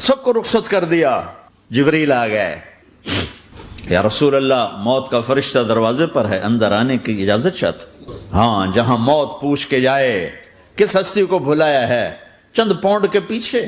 سب کو رخصت کر دیا. جبریل آ گئے. یا رسول اللہ موت کا فرشتہ دروازے پر ہے, اندر آنے کی اجازت چاہتا. ہاں, جہاں موت پوچھ کے جائے کس ہستی کو بھلایا ہے, چند پونڈ کے پیچھے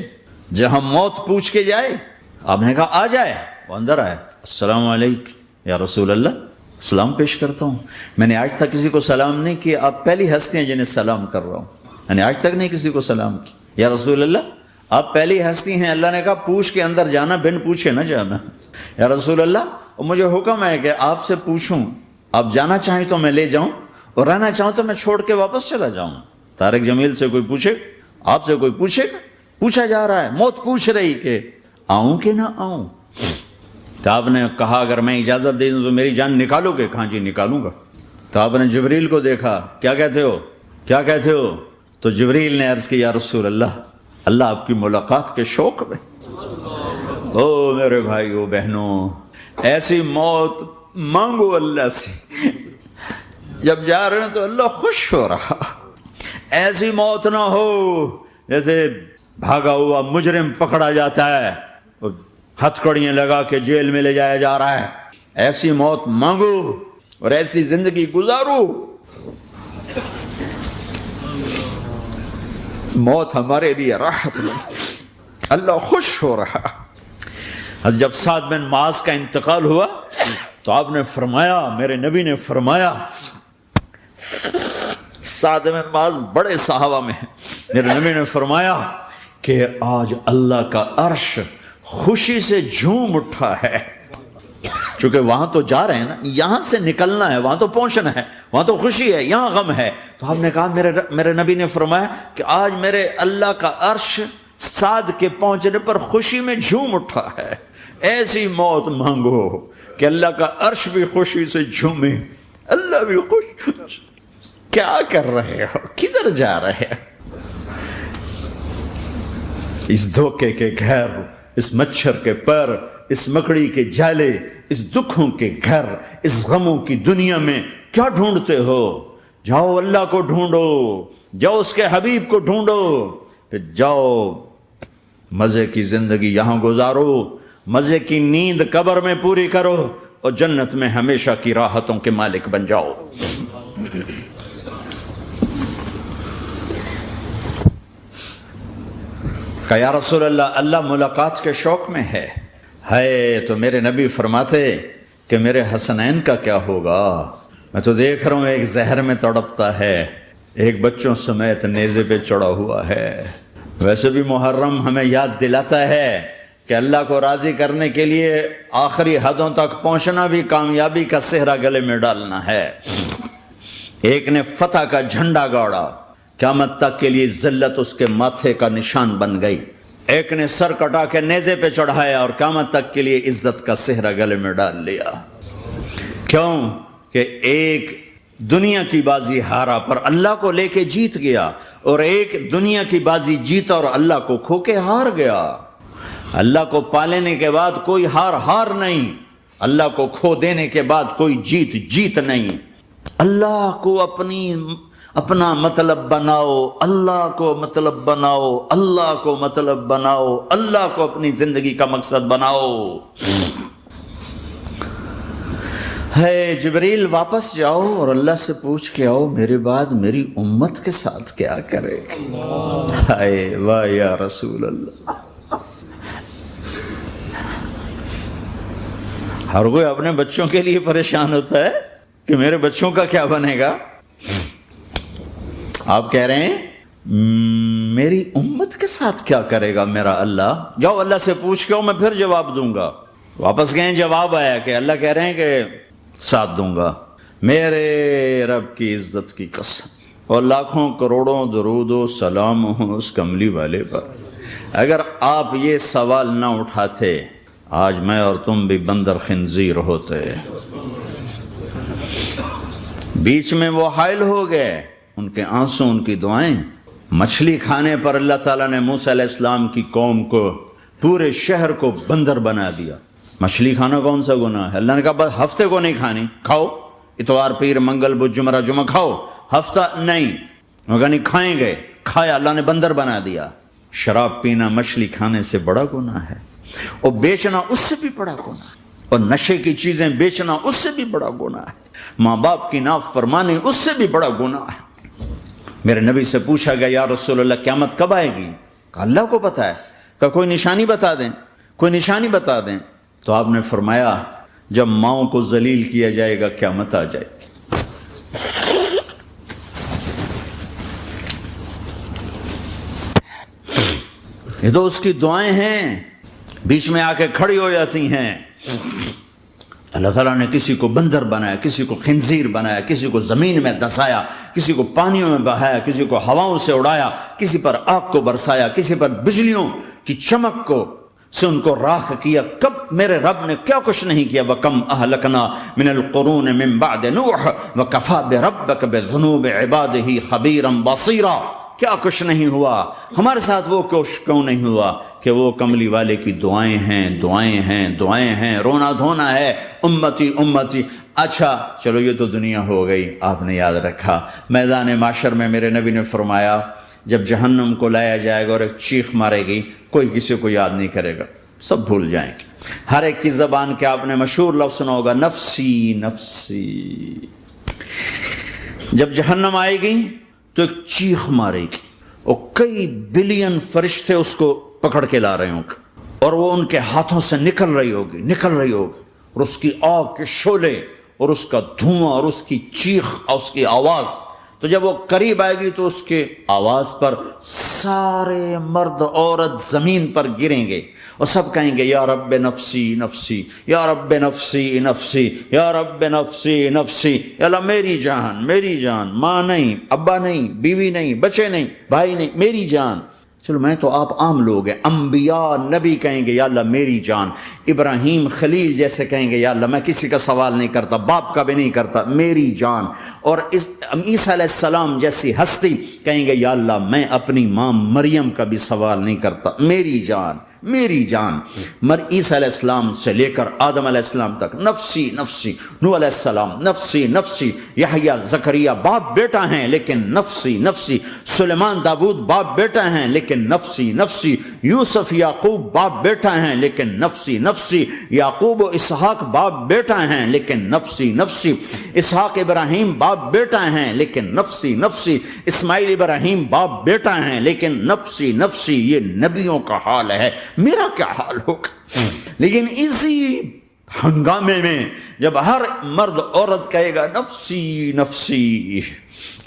جہاں موت پوچھ کے جائے. آپ نے کہا آ جائے, وہ اندر آئے. السلام علیکم یا رسول اللہ, سلام پیش کرتا ہوں. میں نے آج تک کسی کو سلام نہیں کیا, آپ پہلی ہستی ہیں جنہیں سلام کر رہا ہوں. میں نے آج تک نہیں کسی کو سلام کی. یا رسول اللہ آپ پہلی ہستی ہیں, اللہ نے کہا پوچھ کے اندر جانا, بن پوچھے نہ جانا. یا رسول اللہ مجھے حکم ہے کہ آپ سے پوچھوں, آپ جانا چاہیں تو میں لے جاؤں, اور رہنا چاہوں تو میں چھوڑ کے واپس چلا جاؤں. طارق جمیل سے کوئی پوچھے, آپ سے کوئی پوچھے, پوچھا جا رہا ہے, موت پوچھ رہی کہ آؤں کہ نہ آؤں. تو آپ نے کہا اگر میں اجازت دے دوں تو میری جان نکالو گے؟ کہاں جی نکالوں گا. تو آپ نے جبریل کو دیکھا, کیا کہتے ہو, کیا کہتے ہو؟ تو جبریل نے عرض کی یا رسول اللہ, اللہ آپ کی ملاقات کے شوق میں. او میرے بھائیو بہنوں, ایسی موت مانگو اللہ سے. جب جا رہے ہیں تو اللہ خوش ہو رہا. ایسی موت نہ ہو جیسے بھاگا ہوا مجرم پکڑا جاتا ہے, ہتھکڑیاں لگا کے جیل میں لے جایا جا رہا ہے. ایسی موت مانگو اور ایسی زندگی گزارو. موت ہمارے لیے راحت ہے, اللہ خوش ہو رہا. جب سعد بن معاذ کا انتقال ہوا تو آپ نے فرمایا, میرے نبی نے فرمایا, سعد بن معاذ بڑے صحابہ میں ہیں, میرے نبی نے فرمایا کہ آج اللہ کا عرش خوشی سے جھوم اٹھا ہے. چونکہ وہاں تو جا رہے ہیں نا, یہاں سے نکلنا ہے, وہاں تو پہنچنا ہے, وہاں تو خوشی ہے, یہاں غم ہے. تو ہم نے کہا میرے نبی نے فرمایا کہ آج میرے اللہ کا عرش سعد کے پہنچنے پر خوشی میں جھوم اٹھا ہے. ایسی موت مانگو کہ اللہ کا عرش بھی خوشی سے جھومے, اللہ بھی خوش. کیا کر رہے ہو, کدھر جا رہے ہو؟ اس دھوکے کے گھر, اس مچھر کے پر, اس مکڑی کے جالے, اس دکھوں کے گھر, اس غموں کی دنیا میں کیا ڈھونڈتے ہو؟ جاؤ اللہ کو ڈھونڈو, جاؤ اس کے حبیب کو ڈھونڈو, پھر جاؤ مزے کی زندگی یہاں گزارو, مزے کی نیند قبر میں پوری کرو, اور جنت میں ہمیشہ کی راحتوں کے مالک بن جاؤ. کہ یا رسول اللہ, اللہ ملاقات کے شوق میں ہے. تو میرے نبی فرماتے کہ میرے حسنین کا کیا ہوگا؟ میں تو دیکھ رہا ہوں ایک زہر میں تڑپتا ہے, ایک بچوں سمیت نیزے پہ چڑھا ہوا ہے. ویسے بھی محرم ہمیں یاد دلاتا ہے کہ اللہ کو راضی کرنے کے لیے آخری حدوں تک پہنچنا بھی کامیابی کا صحرا گلے میں ڈالنا ہے. ایک نے فتح کا جھنڈا گاڑا, قیامت تک کے لیے ذلت اس کے ماتھے کا نشان بن گئی. ایک نے سر کٹا کے نیزے پہ چڑھایا اور قیامت تک کے لیے عزت کا صحرا گلے میں ڈال لیا. کیوں کہ ایک دنیا کی بازی ہارا پر اللہ کو لے کے جیت گیا, اور ایک دنیا کی بازی جیتا اور اللہ کو کھو کے ہار گیا. اللہ کو پالینے کے بعد کوئی ہار نہیں, اللہ کو کھو دینے کے بعد کوئی جیت نہیں. اللہ کو اپنا مطلب بناؤ, اللہ کو مطلب بناؤ, اللہ کو مطلب بناؤ, اللہ کو اپنی زندگی کا مقصد بناؤ. ہے جبریل واپس جاؤ اور اللہ سے پوچھ کے آؤ میرے بعد میری امت کے ساتھ کیا کرے. ہائے واہ یا رسول اللہ. ہر کوئی اپنے بچوں کے لیے پریشان ہوتا ہے کہ میرے بچوں کا کیا بنے گا. آپ کہہ رہے ہیں میری امت کے ساتھ کیا کرے گا میرا اللہ. جاؤ اللہ سے پوچھ کے آؤ, میں پھر جواب دوں گا. واپس گئے, جواب آیا کہ اللہ کہہ رہے ہیں کہ ساتھ دوں گا. میرے رب کی عزت کی قسم, اور لاکھوں کروڑوں درود و سلام ہوں اس کملی والے پر, اگر آپ یہ سوال نہ اٹھاتے آج میں اور تم بھی بندر خنزیر ہوتے. بیچ میں وہ حائل ہو گئے, ان کے آنسو, ان کی دعائیں. مچھلی کھانے پر اللہ تعالیٰ نے موسیٰ علیہ السلام کی قوم کو, پورے شہر کو بندر بنا دیا. مچھلی کھانا کون سا گناہ ہے؟ اللہ نے کہا بس ہفتے کو نہیں کھانی, کھاؤ اتوار پیر منگل بدھ جمعہ جمعہ کھاؤ, ہفتہ نہیں. مگر نہیں کھائیں گے, کھایا, اللہ نے بندر بنا دیا. شراب پینا مچھلی کھانے سے بڑا گناہ ہے، اور بیچنا اس سے بھی بڑا گناہ ہے، اور نشے کی چیزیں بیچنا اس سے بھی بڑا گناہ ہے، ماں باپ کی نافرمانی اس سے بھی بڑا گناہ ہے۔ میرے نبی سے پوچھا گیا یا رسول اللہ قیامت کب آئے گی؟ کہا اللہ کو پتہ ہے۔ کہا کوئی نشانی بتا دیں، کوئی نشانی بتا دیں۔ تو آپ نے فرمایا جب ماؤں کو ذلیل کیا جائے گا قیامت آ جائے گی۔ یہ تو اس کی دعائیں ہیں، بیچ میں آ کے کھڑی ہو جاتی ہیں۔ اللہ تعالیٰ نے کسی کو بندر بنایا، کسی کو خنزیر بنایا، کسی کو زمین میں دھسایا، کسی کو پانیوں میں بہایا، کسی کو ہواؤں سے اڑایا، کسی پر آگ کو برسایا، کسی پر بجلیوں کی چمک کو سے ان کو راکھ کیا۔ کب میرے رب نے کیا کچھ نہیں کیا۔ وَكَمْ أَهْلَكْنَا مِنَ الْقُرُونِ مِنْ بَعْدِ نُوحٍ وَكَفَى بِرَبِّكَ بِذُنُوبِ عِبَادِهِ خَبِيرًا بَصِيرًا۔ کیا کچھ نہیں ہوا ہمارے ساتھ، وہ کچھ کیوں نہیں ہوا کہ وہ کملی والے کی دعائیں ہیں، دعائیں ہیں، دعائیں ہیں، رونا دھونا ہے، امتی امتی۔ اچھا چلو یہ تو دنیا ہو گئی، آپ نے یاد رکھا میدان معاشر میں میرے نبی نے فرمایا جب جہنم کو لایا جائے گا اور ایک چیخ مارے گی، کوئی کسی کو یاد نہیں کرے گا، سب بھول جائیں گے۔ ہر ایک کی زبان کے آپ نے مشہور لفظ سنا ہوگا نفسی نفسی۔ جب جہنم آئے گی تو ایک چیخ مارے گی اور کئی بلین فرشتے اس کو پکڑ کے لا رہے ہوں گے، اور وہ ان کے ہاتھوں سے نکل رہی ہوگی، اور اس کی آگ کے شعلے اور اس کا دھواں اور اس کی چیخ اور اس کی آواز۔ تو جب وہ قریب آئے گی تو اس کے آواز پر سارے مرد عورت زمین پر گریں گے اور سب کہیں گے یا رب نفسی نفسی، یا رب نفسی نفسی، یا رب نفسی نفسی، یا اللہ میری جان میری جان، ماں نہیں، ابا نہیں، بیوی نہیں، بچے نہیں، بھائی نہیں، میری جان۔ چلو میں تو آپ عام لوگ ہیں، انبیاء نبی کہیں گے یا اللہ میری جان، ابراہیم خلیل جیسے کہیں گے یا اللہ میں کسی کا سوال نہیں کرتا، باپ کا بھی نہیں کرتا، میری جان، اور عیسیٰ علیہ السلام جیسی ہستی کہیں گے یا اللہ میں اپنی ماں مریم کا بھی سوال نہیں کرتا، میری جان میری جان۔ عیسیٰ علیہ السلام سے لے کر آدم علیہ السلام تک نفسی نفسی، نوح علیہ السلام نفسی نفسی، یحییٰ زکریا باپ بیٹا ہیں لیکن نفسی نفسی، سلیمان داؤد باپ بیٹا ہیں لیکن نفسی نفسی، یوسف یعقوب باپ بیٹا ہیں لیکن نفسی نفسی، یعقوب و اسحاق باپ بیٹا ہیں لیکن نفسی نفسی، اسحاق ابراہیم باپ بیٹا ہیں لیکن نفسی نفسی، اسماعیل ابراہیم باپ بیٹا ہیں لیکن نفسی نفسی۔ یہ نبیوں کا حال ہے، میرا کیا حال ہوگا؟ لیکن اسی ہنگامے میں جب ہر مرد عورت کہے گا نفسی نفسی،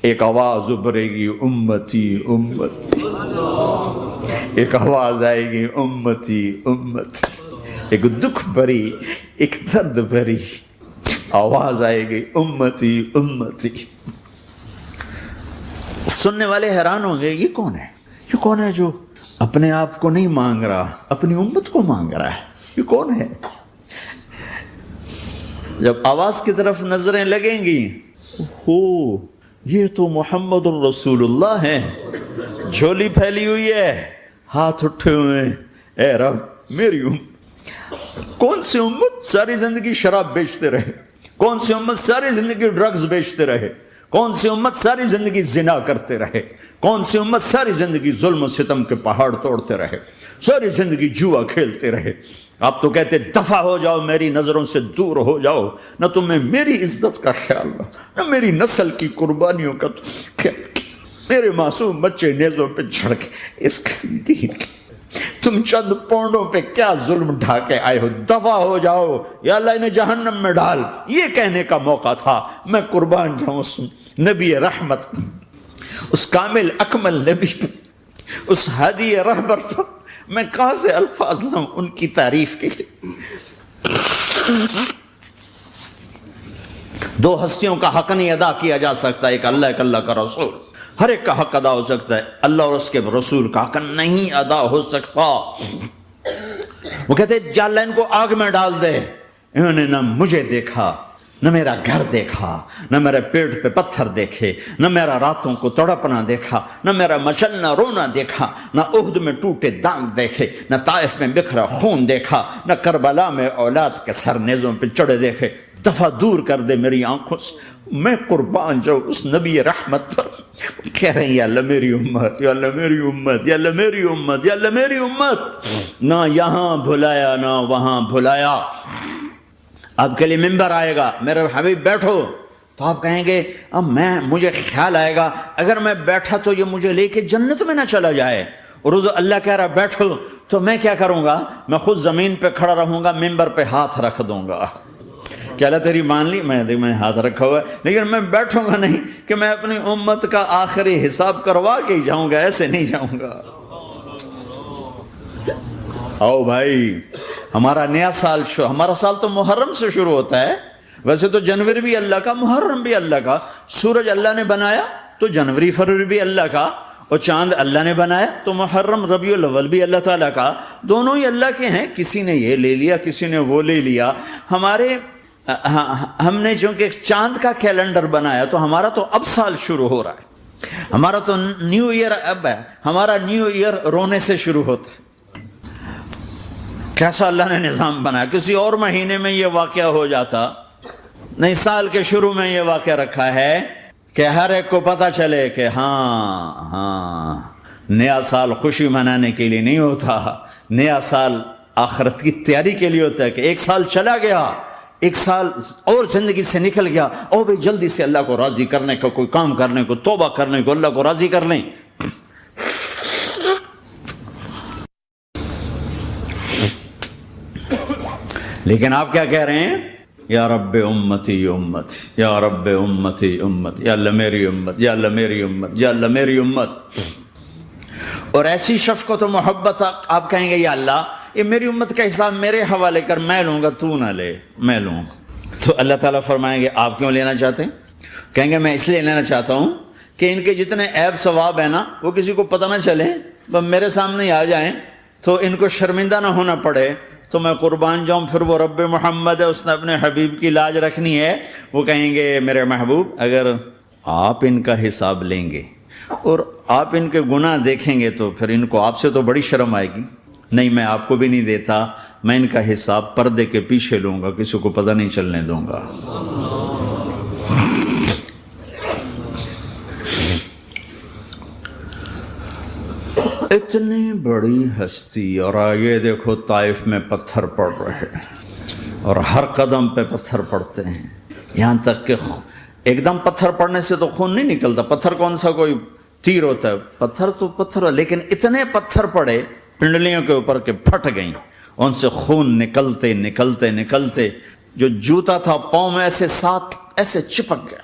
ایک آواز ابھرے گی امتی امتی، ایک آواز آئے گی امتی امتی، ایک دکھ بھری ایک درد بھری آواز آئے گی امتی امتی۔ سننے والے حیران ہوں گے یہ کون ہے، یہ کون ہے جو اپنے آپ کو نہیں مانگ رہا، اپنی امت کو مانگ رہا ہے، یہ کون ہے؟ جب آواز کی طرف نظریں لگیں گی، یہ تو محمد الرسول اللہ ہے، جھولی پھیلی ہوئی ہے، ہاتھ اٹھے ہوئے ہیں، اے رب میری امت۔ کون سی امت ساری زندگی شراب بیچتے رہے؟ کون سی امت ساری زندگی ڈرگز بیچتے رہے؟ کون سی امت ساری زندگی زنا کرتے رہے؟ کون سی امت ساری زندگی ظلم و ستم کے پہاڑ توڑتے رہے، ساری زندگی جوا کھیلتے رہے؟ آپ تو کہتے دفع ہو جاؤ، میری نظروں سے دور ہو جاؤ، نہ تمہیں میری عزت کا خیال نہ میری نسل کی قربانیوں کا خیال، میرے معصوم بچے نیزوں پہ چڑھ کے اس دین کے تم چند پونڈوں پہ کیا ظلم ڈھا کے آئے ہو، دفع ہو جاؤ یا اللہ انہیں جہنم میں ڈال۔ یہ کہنے کا موقع تھا، میں قربان جاؤں اس نبی رحمت، اس کامل اکمل نبی پر، اس ہادی رہبر پر، میں کہاں سے الفاظ لاؤں ان کی تعریف کے لیے۔ دو ہستیوں کا حق نہیں ادا کیا جا سکتا، ایک اللہ ایک اللہ کا رسول، ہر ایک کا حق ادا ہو سکتا ہے، اللہ اور اس کے رسول کا حق نہیں ادا ہو سکتا۔ وہ کہتے ہیں یا اللہ ان کو آگ میں ڈال دے، انہوں نے نہ مجھے دیکھا، نہ میرا گھر دیکھا، نہ میرے پیٹ پہ پتھر دیکھے، نہ میرا راتوں کو تڑپنا دیکھا، نہ میرا مچلنا رونا دیکھا، نہ احد میں ٹوٹے دانت دیکھے، نہ طائف میں بکھرا خون دیکھا، نہ کربلا میں اولاد کے سر نیزوں پہ چڑھے دیکھے۔ دفع دور کر دے میری آنکھوں سے۔ میں قربان جاؤں اس نبی رحمت پر. کہہ رہے ہیں یا اللہ میری امت، یا اللہ میری امت، یا اللہ میری امت، یا اللہ میری امت. نہ یہاں بھلایا نہ وہاں بھلایا. آپ کے لیے ممبر آئے گا، میرے حبیب بیٹھو، تو آپ کہیں گے اب مجھے خیال آئے گا اگر میں بیٹھا تو یہ مجھے لے کے جنت میں نہ چلا جائے. اور اللہ کہہ رہا بیٹھو تو میں کیا کروں گا؟ میں خود زمین پہ کھڑا رہوں گا، ممبر پہ ہاتھ رکھ دوں گا. کہ اللہ تیری مان لی، میں ہاتھ رکھا ہوا ہے، لیکن میں بیٹھوں گا نہیں کہ میں اپنی امت کا آخری حساب کروا کے ہی جاؤں گا، ایسے نہیں جاؤں گا. آؤ بھائی، ہمارا نیا سال ہمارا سال تو محرم سے شروع ہوتا ہے. ویسے تو جنوری بھی اللہ کا، محرم بھی اللہ کا. سورج اللہ نے بنایا تو جنوری فروری بھی اللہ کا، اور چاند اللہ نے بنایا تو محرم ربیع الاول بھی اللہ تعالیٰ کا. دونوں ہی اللہ کے ہیں. کسی نے یہ لے لیا، کسی نے وہ لے لیا. ہم نے چونکہ چاند کا کیلنڈر بنایا تو ہمارا تو اب سال شروع ہو رہا ہے. ہمارا تو نیو ایئر اب ہے. ہمارا نیو ایئر رونے سے شروع ہوتا ہے. کیسا اللہ نے نظام بنایا. کسی اور مہینے میں یہ واقعہ ہو جاتا، نہیں، سال کے شروع میں یہ واقعہ رکھا ہے کہ ہر ایک کو پتہ چلے کہ ہاں نیا سال خوشی منانے کے لیے نہیں ہوتا. نیا سال آخرت کی تیاری کے لیے ہوتا ہے کہ ایک سال چلا گیا، ایک سال اور زندگی سے نکل گیا، او بھئی جلدی سے اللہ کو راضی کرنے کا کوئی کام کرنے کو، توبہ کرنے کو، اللہ کو راضی کر لیں. لیکن آپ کیا کہہ رہے ہیں؟ یا رب امتی امتی، یا رب امتی امت، یا اللہ میری امت، یا اللہ میری امت، یا اللہ میری امت. اور ایسی شفقت و محبت آپ کہیں گے یا اللہ یہ میری امت کا حساب میرے حوالے کر، میں لوں گا، تو نہ لے، میں لوں گا. تو اللہ تعالیٰ فرمائیں گے آپ کیوں لینا چاہتے ہیں؟ کہیں گے میں اس لیے لینا چاہتا ہوں کہ ان کے جتنے عیب ثواب ہیں نا وہ کسی کو پتہ نہ چلے، بس میرے سامنے ہی آ جائیں تو ان کو شرمندہ نہ ہونا پڑے، تو میں قربان جاؤں. پھر وہ رب محمد ہے، اس نے اپنے حبیب کی لاج رکھنی ہے. وہ کہیں گے میرے محبوب اگر آپ ان کا حساب لیں گے اور آپ ان کے گناہ دیکھیں گے تو پھر ان کو آپ سے تو بڑی شرم آئے گی. نہیں، میں آپ کو بھی نہیں دیتا، میں ان کا حساب پردے کے پیچھے لوں گا، کسی کو پتہ نہیں چلنے دوں گا. اتنی بڑی ہستی، اور آگے دیکھو طائف میں پتھر پڑ رہے ہیں اور ہر قدم پہ پتھر پڑتے ہیں، یہاں تک کہ ایک دم پتھر پڑنے سے تو خون نہیں نکلتا. پتھر کون سا کوئی تیر ہوتا ہے؟ پتھر تو پتھر، لیکن اتنے پتھر پڑے پنڈلیوں کے اوپر کہ پھٹ گئیں، ان سے خون نکلتے نکلتے نکلتے جو جوتا تھا پاؤں میں ایسے چپک گیا.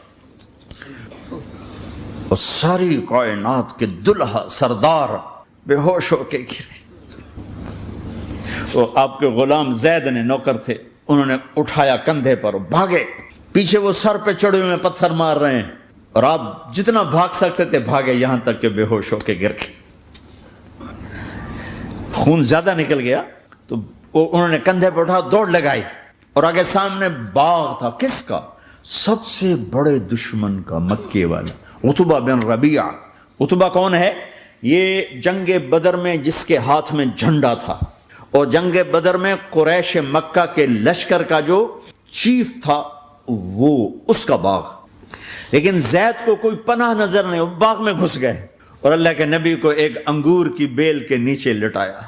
اور ساری کائنات کے دلہا سردار بے ہوش ہو کے گرے. وہ آپ کے غلام زید نے، نوکر تھے، انہوں نے اٹھایا کندھے پر، بھاگے. پیچھے وہ سر پہ چڑھے ہوئے پتھر مار رہے ہیں اور آپ جتنا بھاگ سکتے تھے بھاگے، یہاں تک کہ بے ہوش ہو کے گر گئے. خون زیادہ نکل گیا تو انہوں نے کندھے پہ اٹھا، دوڑ لگائی، اور آگے سامنے باغ تھا. کس کا؟ سب سے بڑے دشمن کا، مکے والا عتبہ بن ربیعہ. عتبہ کون ہے؟ یہ جنگ بدر میں جس کے ہاتھ میں جھنڈا تھا، اور جنگ بدر میں قریش مکہ کے لشکر کا جو چیف تھا وہ اس کا باغ. لیکن زید کو کوئی پناہ نظر نہیں، وہ باغ میں گھس گئے اور اللہ کے نبی کو ایک انگور کی بیل کے نیچے لٹایا.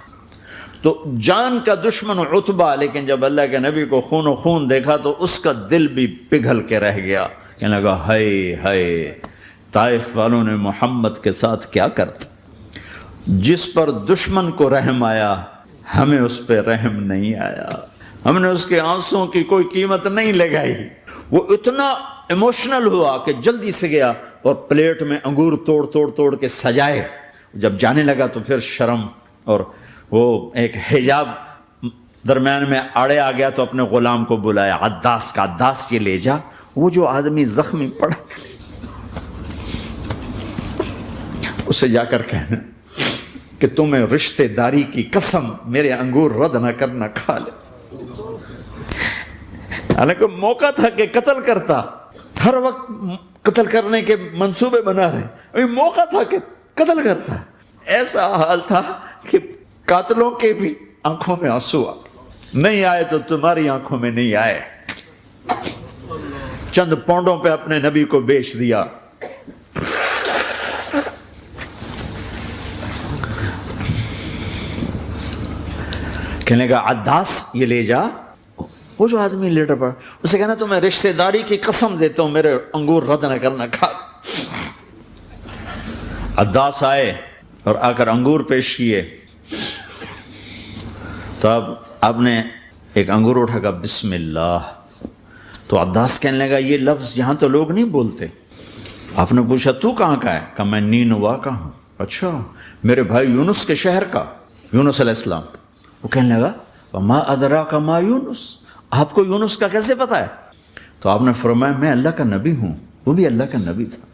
تو جان کا دشمن عتبہ، لیکن جب اللہ کے نبی کو خون و خون دیکھا تو اس کا دل بھی پگھل کے رہ گیا. کہنے لگا ہائے ہائے، طائف والوں نے محمد کے ساتھ کیا کرتا. جس پر دشمن کو رحم آیا ہمیں اس پہ رحم نہیں آیا، ہم نے اس کے آنسوں کی کوئی قیمت نہیں لگائی. وہ اتنا ایموشنل ہوا کہ جلدی سے گیا اور پلیٹ میں انگور توڑ کے سجائے. جب جانے لگا تو پھر شرم اور وہ ایک حجاب درمیان میں آڑے آ گیا تو اپنے غلام کو بلایا، عداس کا، عداس یہ لے جا وہ جو آدمی زخمی پڑا، اسے جا کر کہنا کہ تمہیں رشتہ داری کی قسم میرے انگور رد نہ کرنا، کھا لے. حالانکہ موقع تھا کہ قتل کرتا، ہر وقت قتل کرنے کے منصوبے بنا رہے، ابھی موقع تھا کہ قتل کرتا. ایسا حال تھا کہ قاتلوں کے بھی آنکھوں میں آنسو آ نہیں آئے تو تمہاری آنکھوں میں نہیں آئے. چند پاؤنڈوں پہ اپنے نبی کو بیچ دیا۔ کہنے لگا عداس یہ لے جا۔ وہ جو آدمی لیڈر پر اسے کہنا تو میں رشتہ داری کی قسم دیتا ہوں میرے انگور رد نہ کرنا کھا۔ عداس آئے اور آ کر انگور پیش کیے تو اب آپ نے ایک انگور اٹھا کر بسم اللہ۔ تو عداس کہنے لگا یہ لفظ یہاں تو لوگ نہیں بولتے۔ آپ نے پوچھا تو کہاں کا ہے؟ کہا میں نینوا کا ہوں۔ اچھا میرے بھائی یونس کے شہر کا، یونس علیہ السلام۔ وہ کہنے لگا وما ادراک ما یونس، آپ کو یونس کا کیسے پتا ہے؟ تو آپ نے فرمایا میں اللہ کا نبی ہوں، وہ بھی اللہ کا نبی تھا۔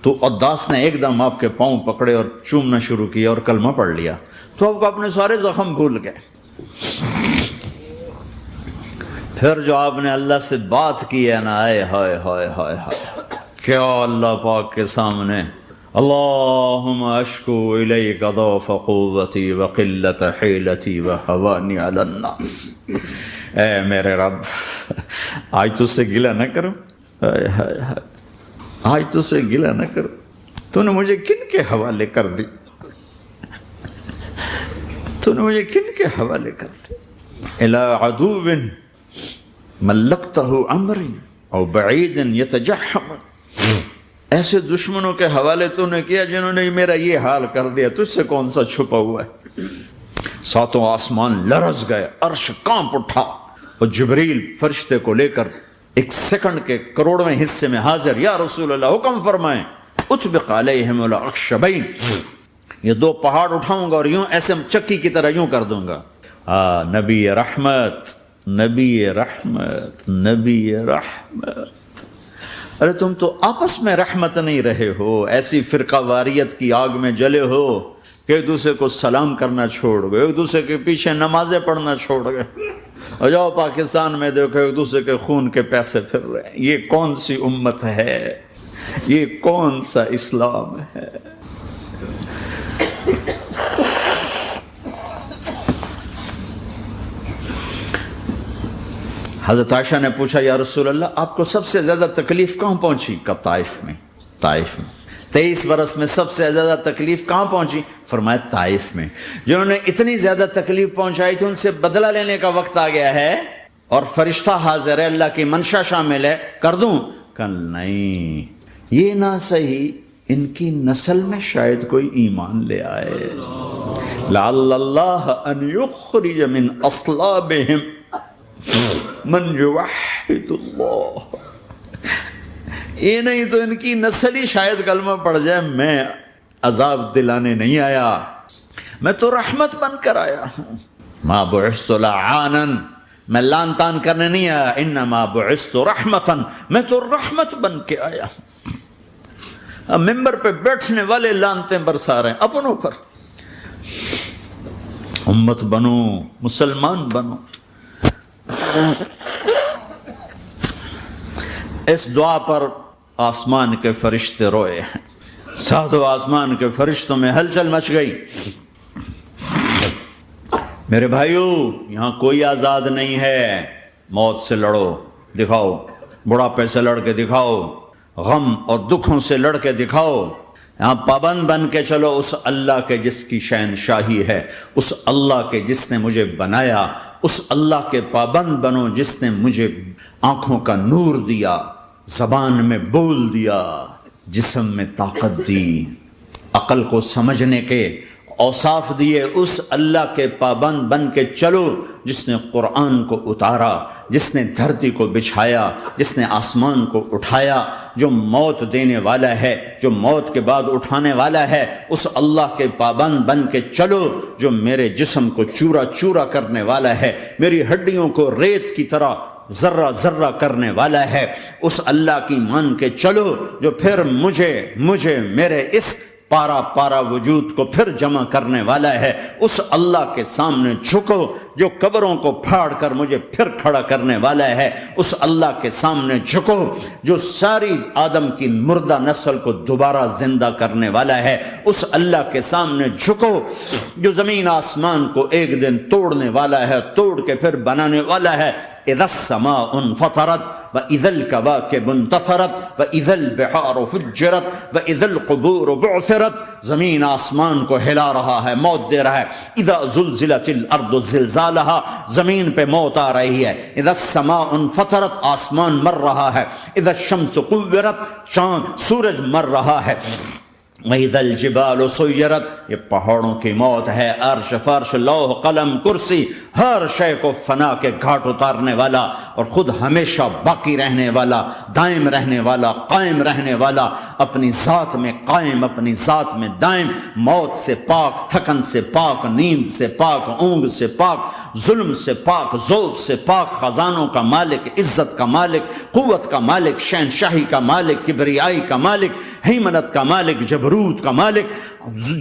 تو عداس نے ایک دم آپ کے پاؤں پکڑے اور چومنا شروع کیا اور کلمہ پڑھ لیا، تو آپ کو اپنے سارے زخم بھول گئے۔ پھر جو آپ نے اللہ سے بات کی ہے نا، آئے ہائے ہائے ہائے ہائے، کیا اللہ پاک کے سامنے اللہم اشکو الیک ضعف قوتی وقلت حیلتی وہوانی علی الناس۔ اے میرے رب آج تجھ سے گلہ نہ کروں، آج تجھ سے گلہ نہ کروں، تو نے مجھے کن کے حوالے کر دی، تو نے مجھے کن کے حوالے کر دی؟ الی عدو ملکتہ امری او بعید یتجحم، ایسے دشمنوں کے حوالے تو نے کیا جنہوں نے میرا یہ حال کر دیا، تجھ سے کون سا چھپا ہوا ہے؟ ساتوں آسمان لرز گئے، عرش کانپ اٹھا، اور جبریل فرشتے کو لے کر ایک سیکنڈ کے کروڑویں حصے میں حاضر، یا رسول اللہ حکم فرمائیں اطبق علیہم الاخشبین، یہ دو پہاڑ اٹھاؤں گا اور یوں ایسے چکی کی طرح یوں کر دوں گا۔ نبی رحمت، نبی رحمت، نبی رحمت۔ ارے تم تو آپس میں رحمت نہیں رہے ہو، ایسی فرقہ واریت کی آگ میں جلے ہو کہ ایک دوسرے کو سلام کرنا چھوڑ گئے، ایک دوسرے کے پیچھے نمازیں پڑھنا چھوڑ گئے، اور جاؤ پاکستان میں دیکھو ایک دوسرے کے خون کے پیسے پھر رہے ہیں۔ یہ کون سی امت ہے؟ یہ کون سا اسلام ہے؟ حضرت عائشہ نے پوچھا یا رسول اللہ آپ کو سب سے زیادہ تکلیف کہاں پہنچی؟ کہا طائف میں۔ طائف میں 23 برس میں سب سے زیادہ تکلیف کہاں پہنچی؟ فرمایا طائف میں۔ جنہوں نے اتنی زیادہ تکلیف پہنچائی تھی ان سے بدلہ لینے کا وقت آ گیا ہے، اور فرشتہ حاضر ہے، اللہ کی منشا شامل ہے، کر دوں؟ کہ نہیں، یہ نہ صحیح، ان کی نسل میں شاید کوئی ایمان لے آئے، لعل اللہ ان یخرج من اصلابہم من یوحد اللہ، یہ نہیں تو ان کی نسل ہی شاید کلمہ پڑ جائے۔ میں عذاب دلانے نہیں آیا، میں تو رحمت بن کر آیا ہوں۔ ما بعثت لعانا، میں لان تان کرنے نہیں آیا، انما بعثت رحمتا، میں تو رحمت بن کے آیا ہوں۔ اب ممبر پہ بیٹھنے والے لانتیں برسا رہے ہیں اپنوں پر۔ امت بنو، مسلمان بنو۔ اس دعا پر آسمان کے فرشتے روئے ہیں، ساتوں آسمان کے فرشتوں میں ہلچل مچ گئی۔ میرے بھائیو یہاں کوئی آزاد نہیں ہے، موت سے لڑو، دکھاؤ، بڑھاپے سے لڑ کے دکھاؤ، غم اور دکھوں سے لڑ کے دکھاؤ، یہاں پابند بن کے چلو اس اللہ کے جس کی شہنشاہی ہے، اس اللہ کے جس نے مجھے بنایا، اس اللہ کے پابند بنو جس نے مجھے آنکھوں کا نور دیا، زبان میں بول دیا، جسم میں طاقت دی، عقل کو سمجھنے کے اوصاف دیے، اس اللہ کے پابند بن کے چلو جس نے قرآن کو اتارا، جس نے دھرتی کو بچھایا، جس نے آسمان کو اٹھایا، جو موت دینے والا ہے، جو موت کے بعد اٹھانے والا ہے، اس اللہ کے پابند بن کے چلو جو میرے جسم کو چورا چورا کرنے والا ہے، میری ہڈیوں کو ریت کی طرح ذرہ ذرہ کرنے والا ہے، اس اللہ کی مان کے چلو جو پھر مجھے میرے اس پارا پارا وجود کو پھر جمع کرنے والا ہے، اس اللہ کے سامنے جھکو جو قبروں کو پھاڑ کر مجھے پھر کھڑا کرنے والا ہے، اس اللہ کے سامنے جھکو جو ساری آدم کی مردہ نسل کو دوبارہ زندہ کرنے والا ہے، اس اللہ کے سامنے جھکو جو زمین آسمان کو ایک دن توڑنے والا ہے، توڑ کے پھر بنانے والا ہے، اذا السماء انفطرت وَإِذَا الْكَوَاكِبُ انْتَثَرَتْ وَإِذَا الْبِحَارُ فُجِّرَتْ وَإِذَا الْقُبُورُ بُعْثِرَتْ، زمین آسمان کو ہلا رہا ہے، موت دے رہا ہے۔ اِذَا زُلْزِلَتِ الْأَرْضُ زِلْزَالَهَا، زمین پہ موت آ رہی ہے۔ اِذَا السَّمَاءُ انْفَطَرَتْ، آسمان مر رہا ہے۔ اِذَا الشَّمْسُ كُوِّرَتْ، چاند سورج مر رہا ہے۔ وَإِذَا الْجِبَالُ سُيِّرَتْ، یہ پہاڑوں کی موت ہے۔ عرش فرش لوح قلم کرسی، ہر شے کو فنا کے گھاٹ اتارنے والا اور خود ہمیشہ باقی رہنے والا، دائم رہنے والا، قائم رہنے والا، اپنی ذات میں قائم، اپنی ذات میں دائم، موت سے پاک، تھکن سے پاک، نیند سے پاک، اونگ سے پاک، ظلم سے پاک، ذوق سے پاک، خزانوں کا مالک، عزت کا مالک، قوت کا مالک، شہنشاہی کا مالک، کبریائی کا مالک، ہیمنت کا مالک، جبروت کا مالک،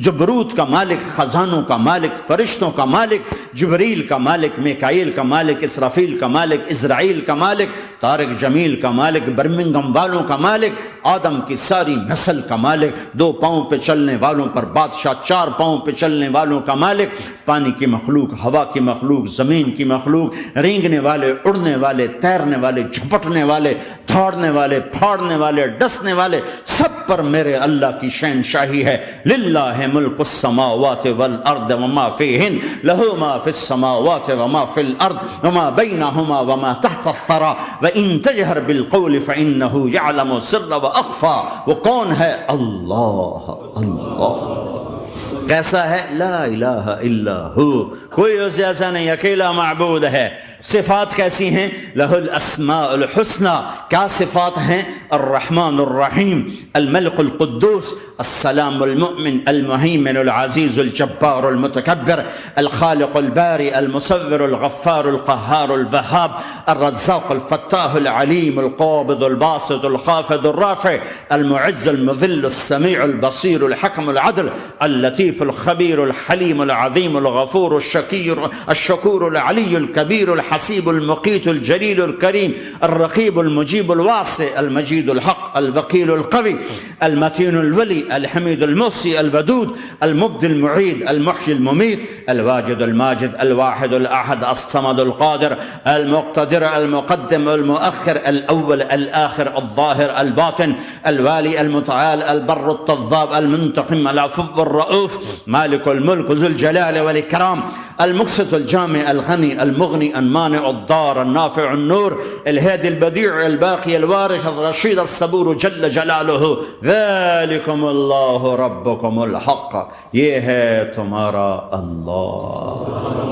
جبروت کا مالک، خزانوں کا مالک، فرشتوں کا مالک، جبریل کا مالک، میکائیل کا مالک، اسرافیل کا مالک، اسرائیل کا مالک، طارق جمیل کا مالک، برمنگم والوں کا مالک، آدم کی ساری نسل کا مالک، 2 پاؤں پہ چلنے والوں پر بادشاہ، 4 پاؤں پہ چلنے والوں کا مالک، پانی کی مخلوق، ہوا کی مخلوق، زمین کی مخلوق، رینگنے والے، اڑنے والے، تیرنے والے، جھپٹنے والے، دھاڑنے والے، پھاڑنے والے، ڈسنے والے، سب پر میرے اللہ کی شہنشاہی ہے۔ للہ ملک السماوات والارض وما فیہن، لہ ما فی السماوات وما فی الارض وما بینہما وما تحت الثری وان تجہر بالقول فانہ یعلم السر واخفی۔ وہ کون ہے؟ اللہ، اللہ۔ کیسا ہے؟ لا الہ الا ہو، کوئی اس جیسا نہیں، اکیلا معبود ہے۔ صفات کیسی ہیں؟ لہ الاسماء الحسنى، کیا صفات ہیں؟ الرحمن الرحیم، الملک القدوس، السلام المؤمن، المہیمن العزیز الجبار المتکبر، الخالق الباری المصور الغفار القہار الوہاب، الرزاق الفتاح العلیم القابض الباسط الخافض الرافع، المعز المذل السمیع البصیر الحکم العدل، اللطیف الخبیر الحلیم العظیم الغفور الشکور العلی الکبیر الحسیب المقیت الجلیل الکریم، الرقیب المجیب الواسع، المجید الحق، الوکیل القوی، المتین الولی، الحمید المحصی، الودود، المبدی المعید، المحیی الممیت، الواجد الماجد، الواحد الاحد، الصمد القادر، المقتدر، المقدم، المؤخر، الاول، الاخر، الظاهر، الباطن، الوالي، المتعال، البر، التضاب، المنتقم، العفو، الرؤوف، مالك الملك، ذو الجلال والإكرام، المقسط، الجامع، الغني، المغني، المانع، الضار، النافع، النور، الهادي، البديع، الباقي، الوارث، الرشيد، الصبور جل جلاله، ذلكم اللہ ربكم الحق، یہ ہے تمہارا اللہ۔